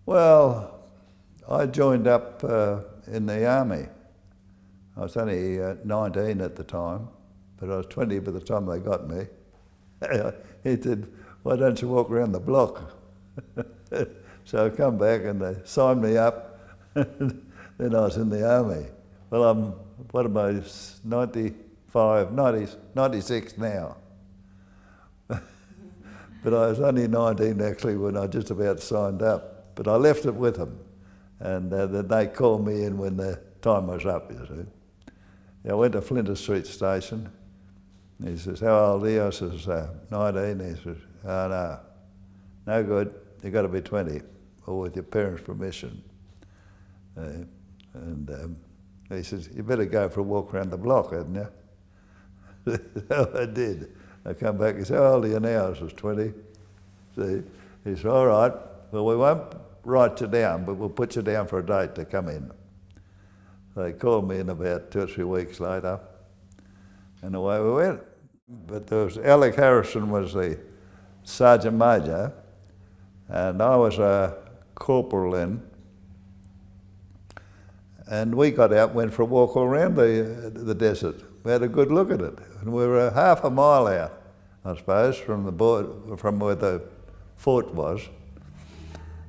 Well, I joined up in the army. I was only 19 at the time, but I was 20 by the time they got me. He said, "Why don't you walk around the block?" So I come back and they signed me up, and then I was in the army. Well, I'm, 96 now. But I was only 19 actually when I just about signed up. But I left it with them, and then they called me in when the time was up, you see. I went to Flinders Street Station. He says, "How old are you?" I says, 19. He says, "Oh, no good. You've got to be 20, or with your parents' permission." He says, "You better go for a walk around the block, hadn't you?" So I did. I come back, he said, "How old are you now?" I says, 20. See, he said, "All right, well, we won't write you down, but we'll put you down for a date to come in." They called me in about 2 or 3 weeks later, and away we went. But there was Alec Harrison was the Sergeant Major, and I was a corporal then. And we got out and went for a walk all around the desert. We had a good look at it. And we were half a mile out, I suppose, from where the fort was.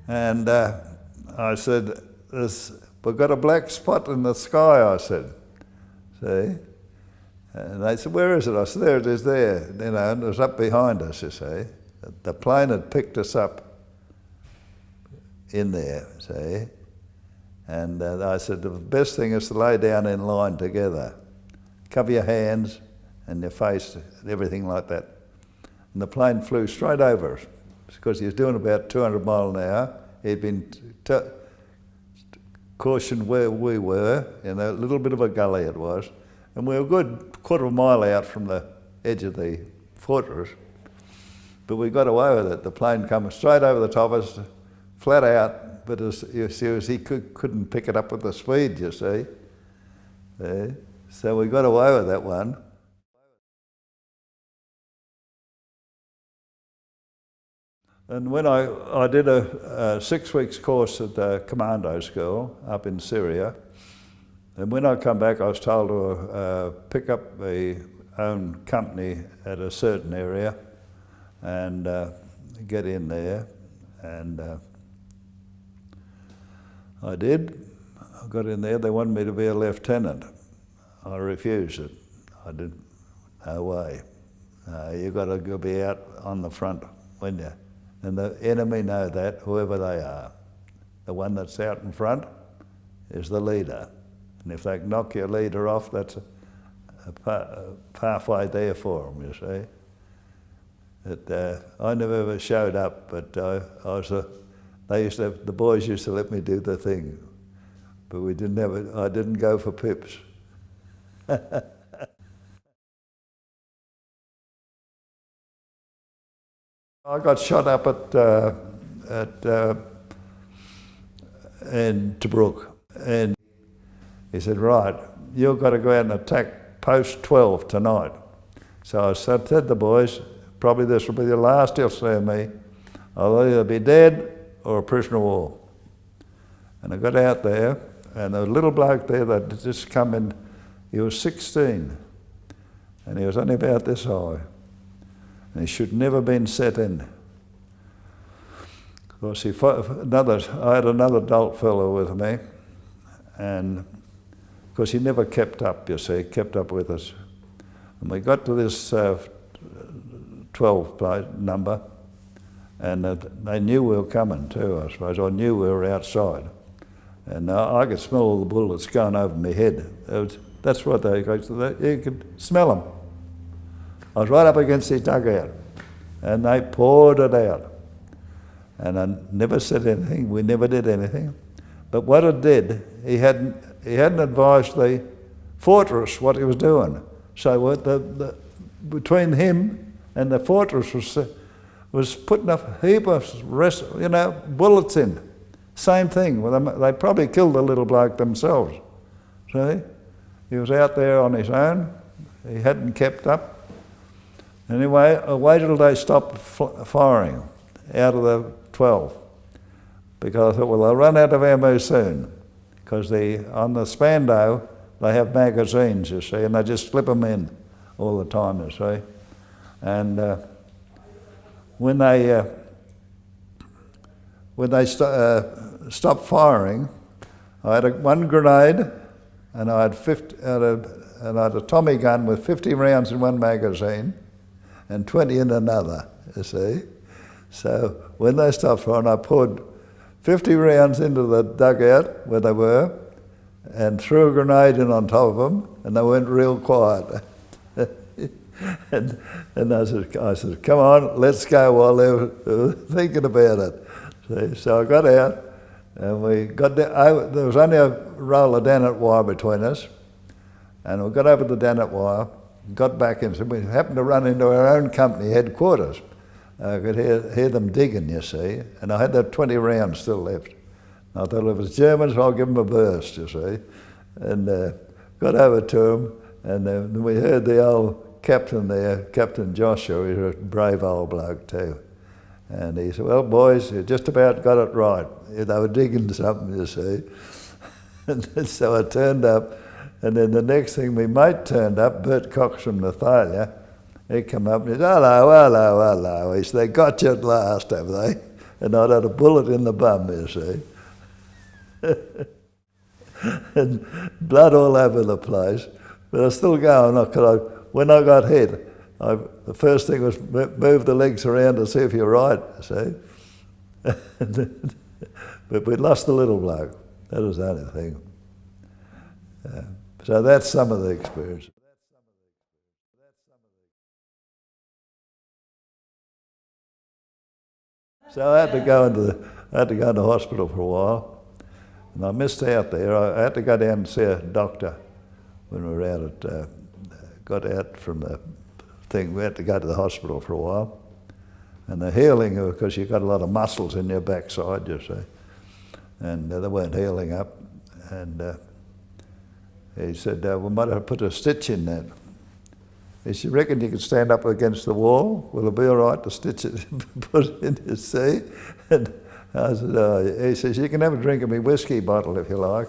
And I said, "We've got a black spot in the sky," I said. See? And they said, "Where is it?" I said, "There it is there." You know, and it was up behind us, you see. The plane had picked us up in there, see? And I said, "The best thing is to lay down in line together. Cover your hands and your face and everything like that." And the plane flew straight over us because he was doing about 200 miles an hour. He'd been cautioned where we were, in a little bit of a gully it was, and we were a good quarter of a mile out from the edge of the fortress. But we got away with it. The plane coming straight over the top of us, flat out, but as he couldn't pick it up with the speed, you see. So we got away with that one. And when I did a 6 weeks course at the commando school up in Syria, and when I come back I was told to pick up my own company at a certain area and get in there, and I did. I got in there. They wanted me to be a lieutenant. I refused it. I didn't. No way. You've got to be out on the front, when you. And the enemy know that, whoever they are. The one that's out in front is the leader. And if they can knock your leader off, that's a pathway there for them, you see. I never ever showed up, but the boys used to let me do the thing, but I didn't go for pips. I got shot up in Tobruk, and he said, "Right, you've got to go out and attack post 12 tonight." So I said to the boys, "Probably this will be the last you'll see of me. I'll either be dead or a prisoner of war." And I got out there, and there was a little bloke there that had just come in. He was 16, and he was only about this high. And he should never have been set in. Of course, I had another adult fellow with me, and of course he never kept up, you see, kept up with us. And we got to this 12 plate number, and they knew we were coming too, I suppose. I knew we were outside. And I could smell all the bullets going over my head. That's what you could smell them. I was right up against his dugout, and they poured it out. And I never said anything, we never did anything. But what it did, he hadn't advised the fortress what he was doing. So between him and the fortress was putting a heap of bullets in. Same thing. They probably killed the little bloke themselves. See? He was out there on his own. He hadn't kept up. Anyway, I waited till they stopped firing out of the 12. because I thought, well, they'll run out of ammo soon, because on the Spandau, they have magazines, you see, and they just slip them in all the time, you see. And when they stopped firing, I had one grenade, and I had a Tommy gun with 50 rounds in one magazine, and 20 in another, you see. So when they stopped firing, I poured 50 rounds into the dugout where they were, and threw a grenade in on top of them, and they went real quiet. and I said, come on, let's go, while they were thinking about it. See? So I got out, and we got down. There was only a roll of Dannet wire between us, and we got over the Dannet wire, got back in, so we happened to run into our own company headquarters. I could hear them digging, you see, and I had that 20 rounds still left. I thought, if it's Germans, I'll give them a burst, you see. And got over to them, and then we heard the old captain there, Captain Joshua. He was a brave old bloke too. And he said, well, boys, you just about got it right. They were digging something, you see. And so I turned up, and then the next thing, my mate turned up, Bert Cox from Nathalia. He come up and he said, hello, hello, hello. He said, they got you at last, have they? And I'd had a bullet in the bum, you see. And blood all over the place, but I was still going. When I got hit, the first thing was move the legs around to see if you're right, see. But we lost the little bloke. That was the only thing. So that's some of the experience. So I had to go into hospital for a while. And I missed out there. I had to go down and see a doctor when we were out at, got out from the thing. We had to go to the hospital for a while. And the healing, because you've got a lot of muscles in your backside, you see. And they weren't healing up. And he said, we might have put a stitch in that. He said, reckon you could stand up against the wall? Will it be all right to stitch it and put it in, you see? And I said, he says, you can have a drink of my whiskey bottle if you like.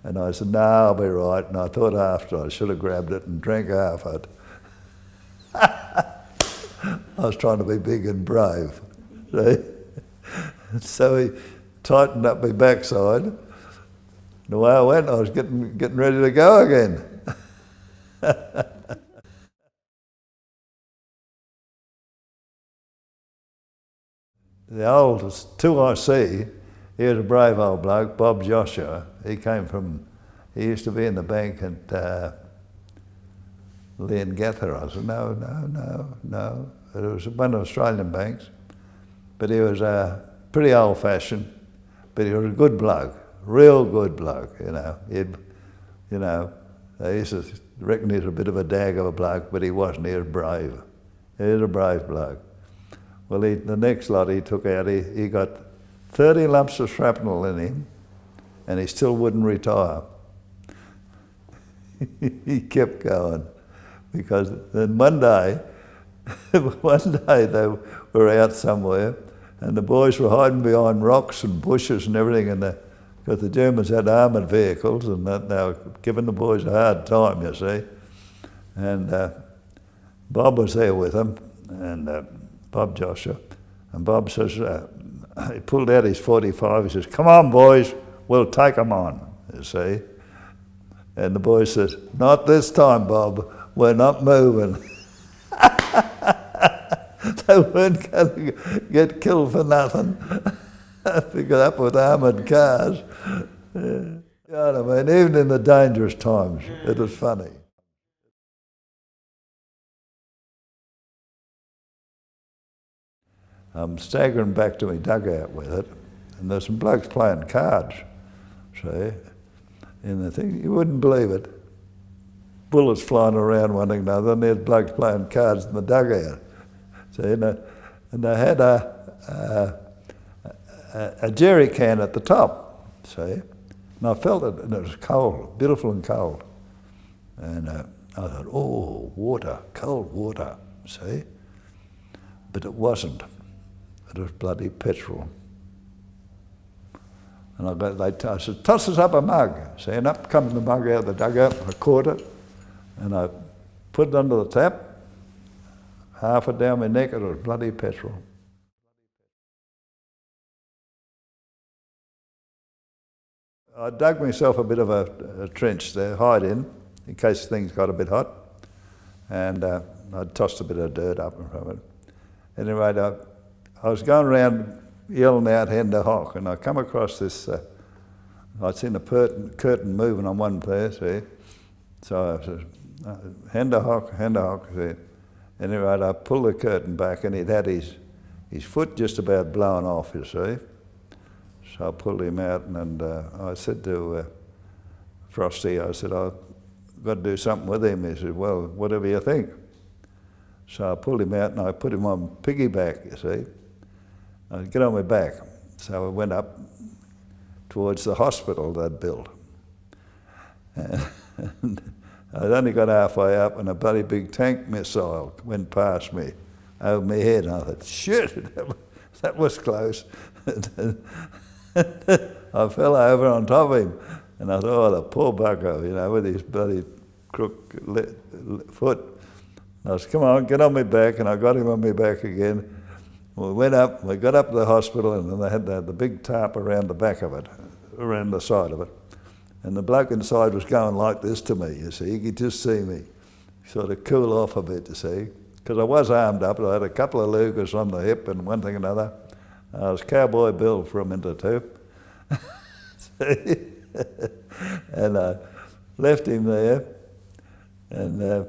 And I said, no, I'll be right. And I thought after I should have grabbed it and drank half it. I was trying to be big and brave. See? So he tightened up my backside. And away I went, I was getting ready to go again. The oldest 2IC, he was a brave old bloke, Bob Joshua. He used to be in the bank at Leongatha. I said, no. It was one of the Australian banks. But he was pretty old-fashioned, but he was a good bloke, real good bloke, you know. They used to reckon he was a bit of a dag of a bloke, but he wasn't. He was brave. He was a brave bloke. Well, the next lot he took out, he got 30 lumps of shrapnel in him, and he still wouldn't retire. He kept going, because then one day they were out somewhere, and the boys were hiding behind rocks and bushes and everything, because the Germans had armoured vehicles, and they were giving the boys a hard time, you see. And Bob was there with them, and Bob Joshua, and Bob says, he pulled out his 45, he says, come on boys, we'll take them on, you see. And the boy says, not this time, Bob, we're not moving. They weren't going to get killed for nothing. Pick it up with armoured cars. Yeah. You know what I mean? Even in the dangerous times, it was funny. I'm staggering back to my dugout with it, and there's some blokes playing cards, see, in the thing. You wouldn't believe it. Bullets flying around one another, and there's blokes playing cards in the dugout. See, and they had a jerry can at the top, see, and I felt it, and it was cold, beautiful and cold. And I thought, oh, water, cold water, see, but it wasn't. It was bloody petrol. And I said, toss us up a mug. See, and up comes the mug out of the dugout, I caught it, and I put it under the tap, half it down my neck, it was bloody petrol. I dug myself a bit of a trench to hide in case things got a bit hot, and I tossed a bit of dirt up in front of it. Anyway, I was going around yelling out Henda Hock, and I come across this, I'd seen a curtain moving on one place, see? So I said, Henda Hock, see? Anyway, I pulled the curtain back, and he'd had his foot just about blown off, you see. So I pulled him out, and I said to Frosty, I said, I've got to do something with him. He said, well, whatever you think. So I pulled him out, and I put him on piggyback, you see. I said, get on my back. So I went up towards the hospital they'd built. And I'd only got halfway up, and a bloody big tank missile went past me over my head, and I thought, shit, that was close. I fell over on top of him, and I thought, oh, the poor bucko, you know, with his bloody crook foot. And I said, come on, get on my back, and I got him on my back again. We went up, we got up to the hospital, and then they had the big tarp around the back of it, around the side of it. And the bloke inside was going like this to me, you see. He could just see me sort of cool off a bit, you see. Because I was armed up, I had a couple of Lugas on the hip and one thing and another. I was Cowboy Bill for a minute or two. And I left him there, and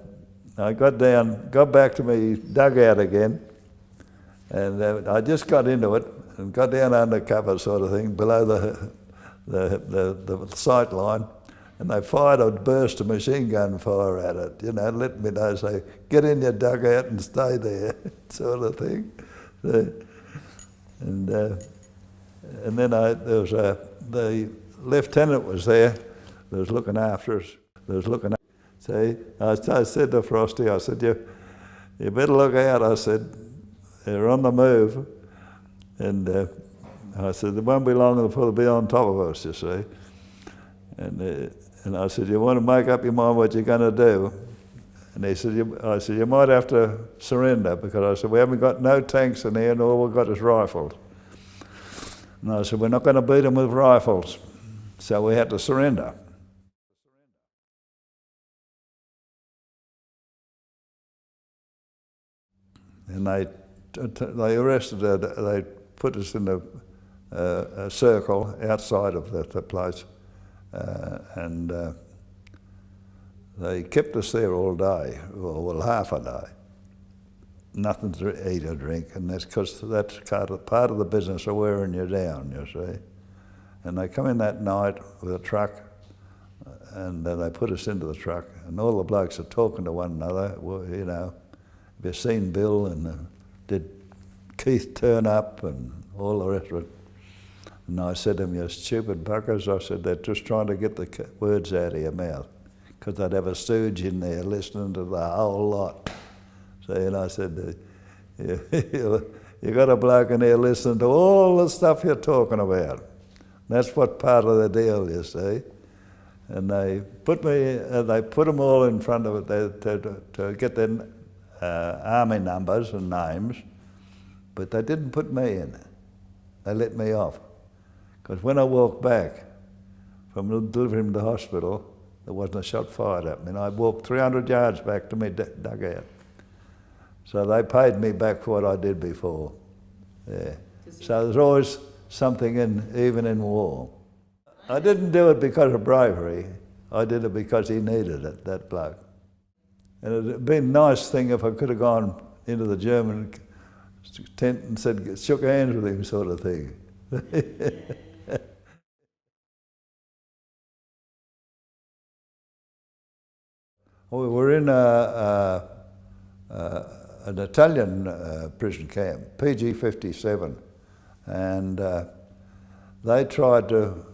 I got back to my dugout again, and I just got into it and got down under cover sort of thing, below the sight line, and they fired a burst of machine gun fire at it, you know, let me know, say, get in your dugout and stay there, sort of thing. And then the lieutenant was there, that was looking after us, See, I said to Frosty, I said, you better look out, I said, they're on the move. And I said, it won't be long before they'll be on top of us, you see. And I said, you want to make up your mind what you're going to do? And he said, I said, you might have to surrender, because I said, we haven't got no tanks in here, and all we've got is rifles. And I said, we're not going to beat them with rifles. So we had to surrender. And they arrested her, they put us in a circle outside of the place, and they kept us there all day, well, half a day. Nothing to eat or drink, and that's because that's part of the business of wearing you down, you see. And they come in that night with a truck, and they put us into the truck, and all the blokes are talking to one another, well, you know, have you seen Bill, and did Keith turn up, and all the rest of it. And I said to them, you stupid buggers, I said, they're just trying to get the words out of your mouth, because they'd have a stooge in there listening to the whole lot. So, and I said, you got a bloke in there listening to all the stuff you're talking about. That's what part of the deal, you see. And they put them all in front of it to get their army numbers and names, but they didn't put me in. They let me off. Because when I walked back from delivering to the hospital, there wasn't a shot fired at me. And I walked 300 yards back to my dugout. So they paid me back for what I did before. Yeah. So there's always something even in war. I didn't do it because of bravery. I did it because he needed it, that bloke. And it would been a nice thing if I could have gone into the German tent and said, shook hands with him, sort of thing. We were in an Italian prison camp, PG-57, and they tried to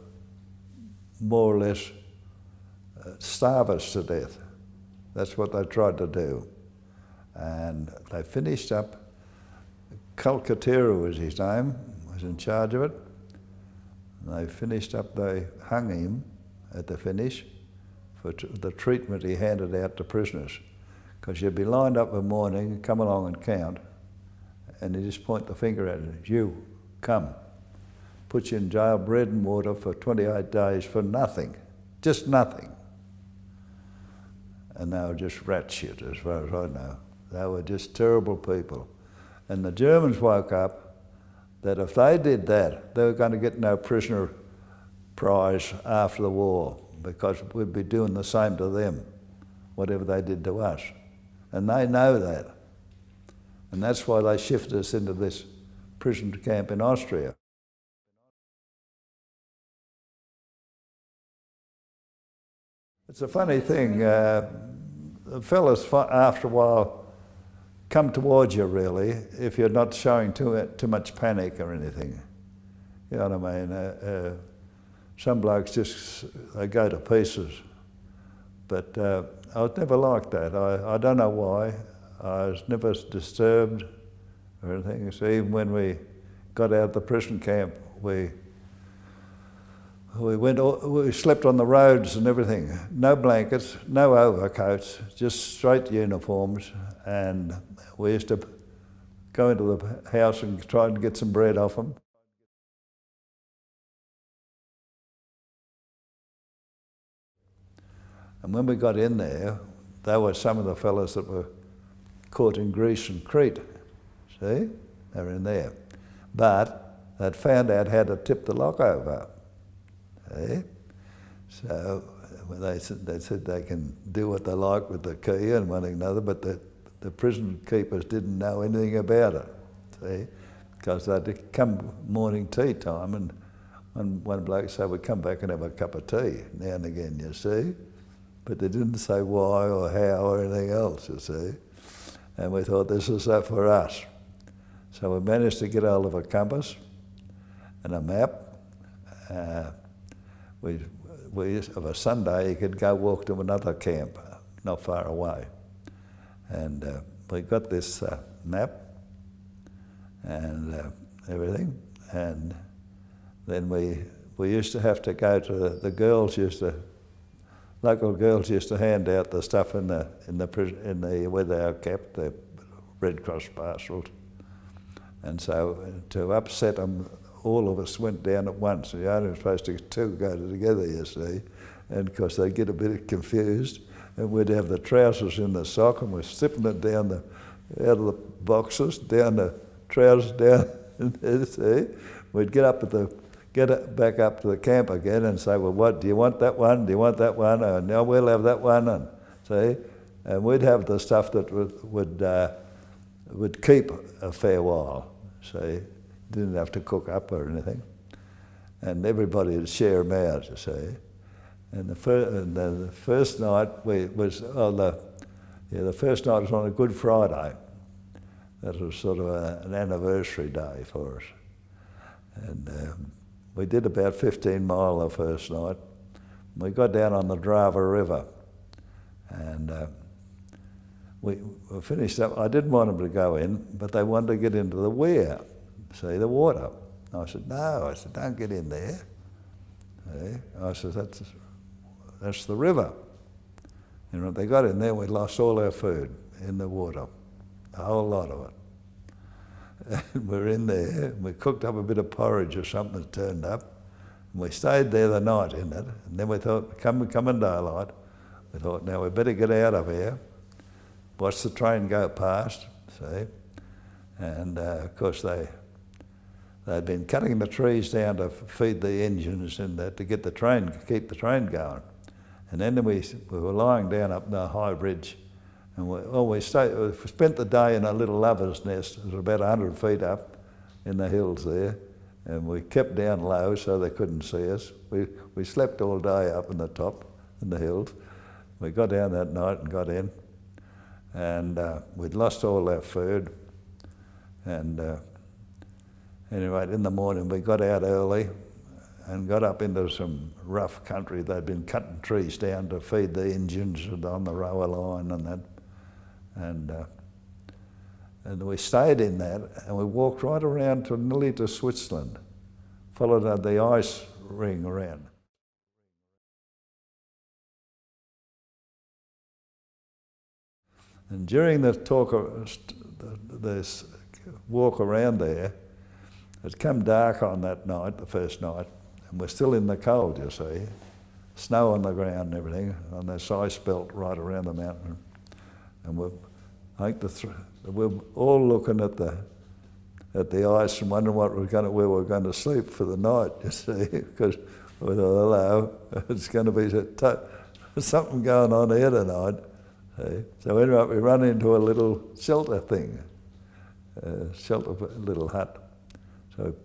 more or less starve us to death. That's what they tried to do. And they finished up, Calcaterra was his name, was in charge of it. And they finished up, they hung him at the finish for the treatment he handed out to prisoners. Because you'd be lined up in the morning, come along and count, and you just point the finger at it, you, come. Put you in jail, bread and water for 28 days for nothing, just nothing. And they were just rat shit, as far as I know. They were just terrible people. And the Germans woke up that if they did that, they were going to get no prisoner prize after the war, because we'd be doing the same to them, whatever they did to us. And they know that. And that's why they shifted us into this prison camp in Austria. It's a funny thing, the fellas after a while come towards you really, if you're not showing too much panic or anything. You know what I mean? Some blokes just, they go to pieces. But I was never like that. I don't know why. I was never disturbed or anything. So even when we got out of the prison camp, we slept on the roads and everything. No blankets, no overcoats, just straight uniforms. And we used to go into the house and try and get some bread off them. And when we got in there, they were some of the fellas that were caught in Greece and Crete. See? They were in there. But they'd found out how to tip the lock over. See? So they said they can do what they like with the key and one thing another, but the prison keepers didn't know anything about it. See? Because they'd come morning tea time, and one bloke said, we'd come back and have a cup of tea now and again, you see? But they didn't say why or how or anything else, you see. And we thought, this is that for us. So we managed to get hold of a compass and a map. Of a Sunday, you could go walk to another camp, not far away. And we got this map and everything. And then we used to have to go to local girls used to hand out the stuff in the prison, where they are kept, the Red Cross parcels. And so to upset them, all of us went down at once. You're only supposed to two go together, you see. And of course they'd get a bit confused, and we'd have the trousers in the sock, and we're sipping it down out of the boxes, down the trousers, down, see. We'd get back up to the camp again and say, well, what, do you want that one? Do you want that one? Oh, no, we'll have that one. And see, and we'd have the stuff that would keep a fair while. See, didn't have to cook up or anything, and everybody would share them out. You see, and the first night the first night was on a Good Friday. That was sort of an anniversary day for us, and we did about 15 mile the first night. We got down on the Drava River, and we finished up. I didn't want them to go in, but they wanted to get into the weir, see, the water. And I said, no. I said, don't get in there. See? I said, that's the river. And when they got in there, we lost all our food in the water, a whole lot of it. And we're in there, and we cooked up a bit of porridge or something that turned up, and we stayed there the night in it, and then we thought, come in daylight, we thought, now we better get out of here, watch the train go past, see, and of course they'd been cutting the trees down to feed the engines and to get the train, keep the train going. And then we were lying down up the high ridge, and we spent the day in a little lover's nest. It was about 100 feet up in the hills there, and we kept down low so they couldn't see us. We slept all day up in the top, in the hills. We got down that night and got in, and we'd lost all our food. And anyway, in the morning we got out early and got up into some rough country. They'd been cutting trees down to feed the engines on the railway line and that. And we stayed in that, and we walked right around to nearly to Switzerland, followed the ice ring around. And during the this walk around there, it come dark on that night, the first night, and we're still in the cold, you see. Snow on the ground and everything, on this ice belt right around the mountain. And we're all looking at the ice and wondering where we're going to sleep for the night, you see, because we thought, hello, it's going to be something going on here tonight. See? So anyway, we run into a little shelter thing, little hut. So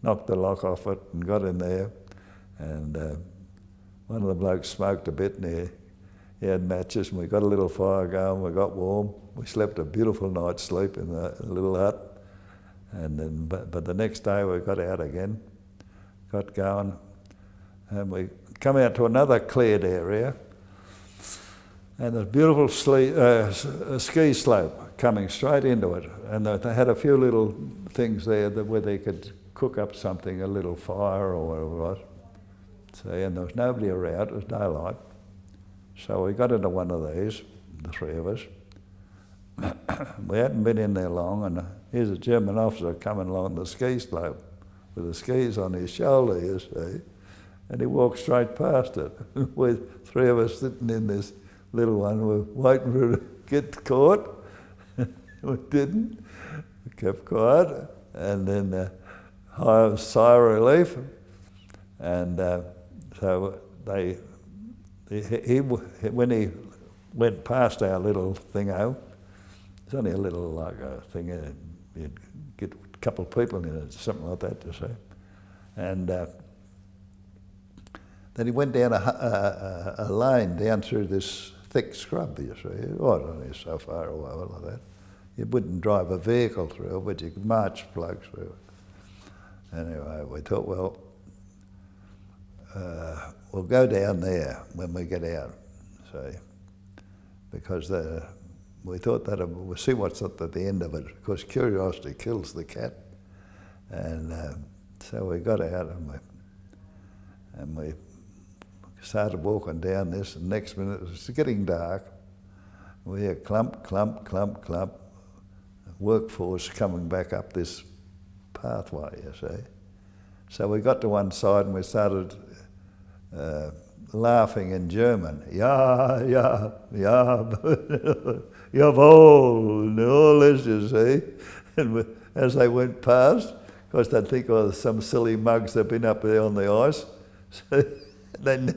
knocked the lock off it and got in there, and one of the blokes smoked a bit, and he had matches, and we got a little fire going, we got warm. We slept a beautiful night's sleep in the little hut. And then, but the next day we got out again, got going, and we come out to another cleared area, and a beautiful ski slope coming straight into it. And they had a few little things there where they could cook up something, a little fire or whatever it was. So, and there was nobody around, it was daylight. So we got into one of these, the three of us. We hadn't been in there long, and here's a German officer coming along the ski slope with the skis on his shoulder, you see, and he walked straight past it. With three of us sitting in this little one, we're waiting for it to get caught. We didn't. We kept quiet, and then high sigh of relief. And so when he went past our little thingo, it's only a little like a thing, you'd get a couple of people in it, something like that, you see. And then he went down a lane down through this thick scrub, you see. Oh, it's only so far away like that. You wouldn't drive a vehicle through it, but you could march blokes through it. Anyway, we thought, well, we'll go down there when we get out, see, because we thought that we'll see what's at the end of it. Of course, curiosity kills the cat. And so we got out and we started walking down this, and next minute it was getting dark. We hear clump, clump, clump, clump, workforce coming back up this pathway, you see. So we got to one side and we started laughing in German. Ja, ja, ja, jawohl, and all this, you see. And as they went past, of course they'd think, oh, there's some silly mugs that have been up there on the ice. So they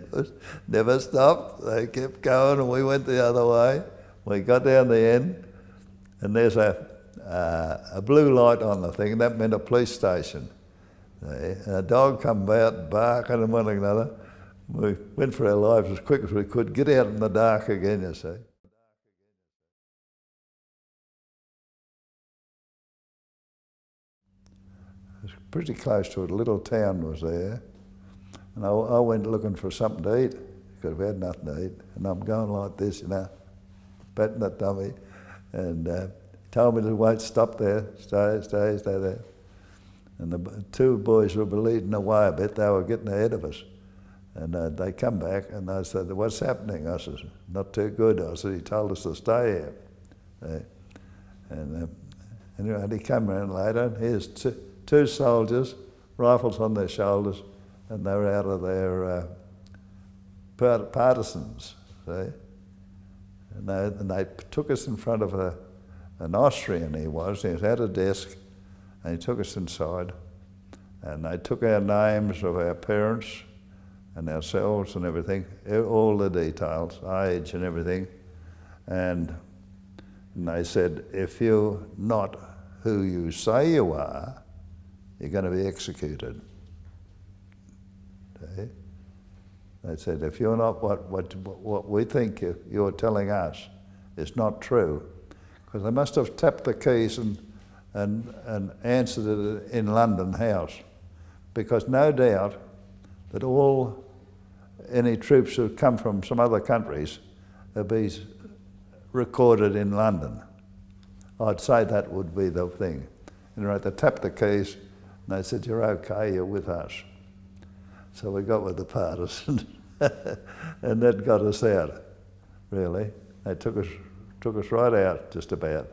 never stopped. They kept going, and we went the other way. We got down the end, and there's a blue light on the thing, and that meant a police station. And a dog come out barking and one thing and another. We went for our lives as quick as we could, get out in the dark again, you see. It was pretty close to it. A little town was there. And I went looking for something to eat, because we had nothing to eat. And I'm going like this, you know, patting the tummy. And told me to wait, stop there, stay there. And the two boys were leading away a bit. They were getting ahead of us. And they come back and they said, what's happening? I said, not too good. I said, he told us to stay here. And anyway, he came around later, and here's two soldiers, rifles on their shoulders, and they were out of their partisans, see? And they took us in front of an Austrian he was at a desk, and he took us inside, and they took our names of our parents, and ourselves and everything, all the details, age and everything. And they said, if you're not who you say you are, you're going to be executed. Okay? They said, if you're not what we think you're telling us is not true, because they must have tapped the keys and answered it in London House, because no doubt that any troops who come from some other countries will be recorded in London. I'd say that would be the thing. And they tapped the keys and they said, you're okay, you're with us. So we got with the partisan, and that got us out, really. They took us right out, just about.